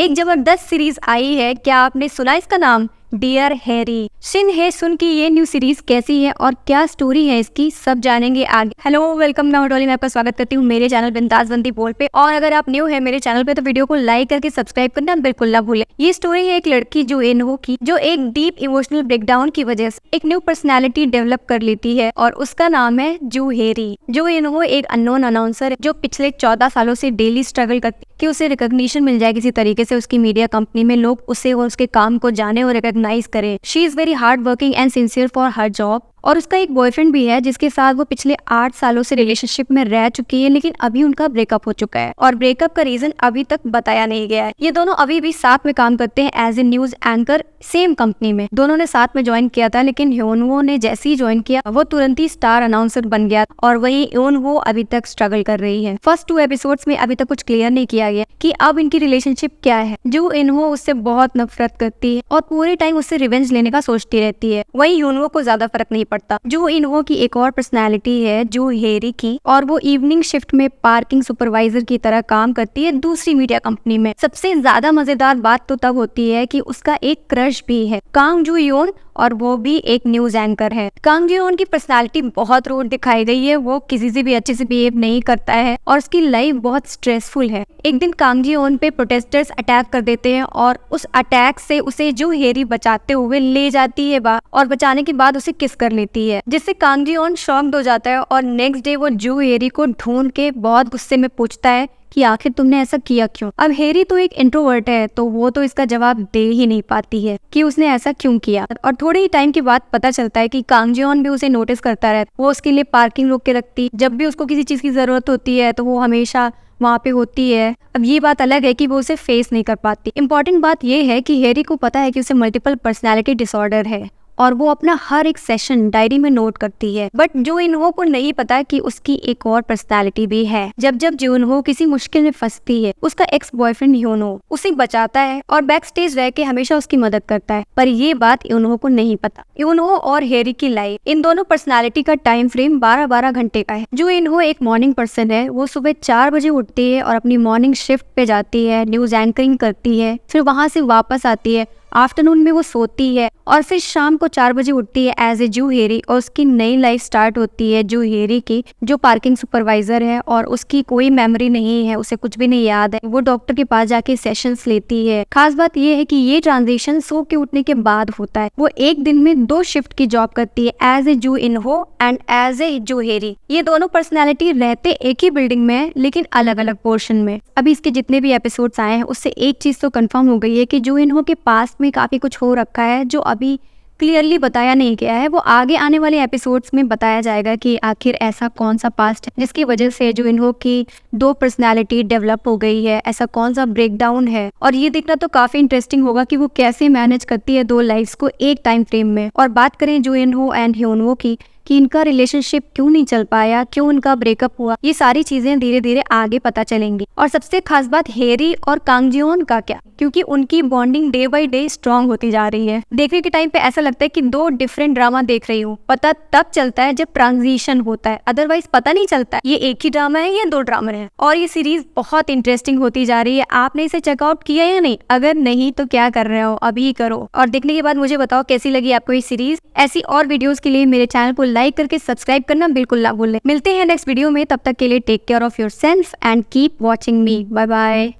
एक जबरदस्त सीरीज आई है, क्या आपने सुना इसका नाम? Dear Hyeri. Shin Hye Sun की ये न्यू सीरीज कैसी है और क्या स्टोरी है इसकी, सब जानेंगे आगे। हेलो वेलकम, मैं डॉली, मैं आपका स्वागत करती हूँ मेरे चैनल बिंदास बंदी बोल पे। और अगर आप न्यू है मेरे चैनल पे तो वीडियो को लाइक करके सब्सक्राइब करना बिल्कुल ना भूलें। ये स्टोरी है एक लड़की जो इन्हो की, जो एक डीप इमोशनल ब्रेकडाउन की वजह से एक न्यू पर्सनैलिटी डेवलप कर लेती है और उसका नाम है जू हेरी। जो इन्हो एक अननोन अनाउंसर है जो पिछले 14 सालों से डेली स्ट्रगल करती कि उसे रिकॉग्निशन मिल जाए किसी तरीके से उसकी मीडिया कंपनी में, लोग उसे और उसके काम को जाने और रिकॉग्नाइज करें। She is very hard working and sincere for her job. और उसका एक बॉयफ्रेंड भी है जिसके साथ वो पिछले 8 सालों से रिलेशनशिप में रह चुकी है, लेकिन अभी उनका ब्रेकअप हो चुका है और ब्रेकअप का रीजन अभी तक बताया नहीं गया है। ये दोनों अभी भी साथ में काम करते हैं as a news anchor same company में। दोनों ने साथ में ज्वाइन किया था, लेकिन ह्योनवो ने जैसे ही ज्वाइन किया वो तुरंत ही स्टार अनाउंसर बन गया और वही ह्योनवो अभी तक स्ट्रगल कर रही है। फर्स्ट 2 एपिसोड्स में अभी तक कुछ क्लियर नहीं किया गया कि अब इनकी रिलेशनशिप क्या है। जो इन्हो उससे बहुत नफरत करती है और पूरे टाइम उससे रिवेंज लेने का सोचती रहती है, वही ह्योनवो को ज्यादा फर्क नहीं पड़ता। जो इन्हो की एक और पर्सनैलिटी है जो हेरी की, और वो इवनिंग शिफ्ट में पार्किंग सुपरवाइजर की तरह काम करती है दूसरी मीडिया कंपनी में। सबसे ज्यादा मजेदार बात तो तब होती है कि उसका एक क्रश भी है, कांग जू योन, और वो भी एक न्यूज एंकर है। कांग जू योन की पर्सनालिटी बहुत रूड दिखाई गई है, वो किसी से भी अच्छे से बिहेव नहीं करता है और उसकी लाइफ बहुत स्ट्रेसफुल है। एक दिन कांग जू योन पे प्रोटेस्टर्स अटैक कर देते हैं और उस अटैक से उसे जू हेरी बचाते हुए ले जाती है और बचाने के बाद उसे किस कर लेती है, जिससे कांग जू योन शॉक्ड हो जाता है और नेक्स्ट डे वो जू हेरी को ढूंढ के बहुत गुस्से में पूछता है कि आखिर तुमने ऐसा किया क्यों। अब हेरी तो एक इंट्रोवर्ट है तो वो तो इसका जवाब दे ही नहीं पाती है कि उसने ऐसा क्यों किया। और थोड़े ही टाइम के बाद पता चलता है कि कांग जियोन भी उसे नोटिस करता रहता है। वो उसके लिए पार्किंग रोक के रखती, जब भी उसको किसी चीज की जरूरत होती है तो वो हमेशा वहाँ पे होती है। अब ये बात अलग है कि वो उसे फेस नहीं कर पाती। इम्पोर्टेंट बात ये है कि हेरी को पता है कि उसे मल्टीपल पर्सनैलिटी डिसऑर्डर है और वो अपना हर एक सेशन डायरी में नोट करती है, बट जो इन्हो को नहीं पता कि उसकी एक और पर्सनैलिटी भी है। जब जब जियोनहो किसी मुश्किल में फंसती है, उसका एक्स बॉयफ्रेंड ह्योनो उसे बचाता है और बैक स्टेज रह के हमेशा उसकी मदद करता है, पर ये बात ह्योनो को नहीं पता। ह्योनो और हेरी की लाइफ, इन दोनों पर्सनैलिटी का टाइम फ्रेम 12-12 घंटे का है। जो इन्हो एक मॉर्निंग पर्सन है, वो सुबह 4 बजे उठती है और अपनी मॉर्निंग शिफ्ट पे जाती है, न्यूज एंकरिंग करती है, फिर वहां से वापस आती है, आफ्टरनून में वो सोती है और फिर शाम को 4 बजे उठती है एज ए जू हेरी और उसकी नई लाइफ स्टार्ट होती है जू हेरी की, जो पार्किंग सुपरवाइजर है और उसकी कोई मेमोरी नहीं है, उसे कुछ भी नहीं याद है। वो डॉक्टर के पास जाके सेशंस लेती है। खास बात ये है कि ये ट्रांजिशन सो के उठने के बाद होता है। वो एक दिन में 2 शिफ्ट की जॉब करती है, एज ए जू इन्हो एंड एज ए जू हेरी। ये दोनों पर्सनैलिटी रहते एक ही बिल्डिंग में लेकिन अलग अलग पोर्शन में। अभी इसके जितने भी एपिसोड्स आए हैं उससे एक चीज तो कंफर्म हो गई है कि जू इन्हो के पास में काफी कुछ हो रखा है जो अभी क्लियरली बताया नहीं गया है। वो आगे आने वाले एपिसोड्स में बताया जाएगा कि आखिर ऐसा कौन सा पास्ट है जिसकी वजह से जो इन्हो की 2 पर्सनैलिटी डेवलप हो गई है, ऐसा कौन सा ब्रेकडाउन है। और ये देखना तो काफी इंटरेस्टिंग होगा कि वो कैसे मैनेज करती है 2 लाइफ्स को एक टाइम फ्रेम में। और बात करें जो इन्हो एंड ह्योनवो की कि इनका रिलेशनशिप क्यों नहीं चल पाया, क्यों इनका ब्रेकअप हुआ, ये सारी चीजें धीरे धीरे आगे पता चलेंगी। और सबसे खास बात हेरी और कांग जियोन का क्या, क्योंकि उनकी bonding day by day strong होती जा रही है। देखने के टाइम पे ऐसा लगता है कि 2 डिफरेंट ड्रामा देख रही हूँ। पता तब चलता है जब ट्रांजिशन होता है, अदरवाइज पता नहीं चलता ये एक ही ड्रामा है या 2 ड्रामा है। और ये सीरीज बहुत इंटरेस्टिंग होती जा रही है। आपने इसे चेकआउट किया या नहीं? अगर नहीं तो क्या कर रहे हो, अभी करो। और देखने के बाद मुझे बताओ कैसी लगी आपको ये सीरीज। ऐसी और वीडियोस के लिए मेरे चैनल को लाइक करके सब्सक्राइब करना बिल्कुल ना भूलें। मिलते हैं नेक्स्ट वीडियो में, तब तक के लिए take care of yourself and keep watching me. Bye bye.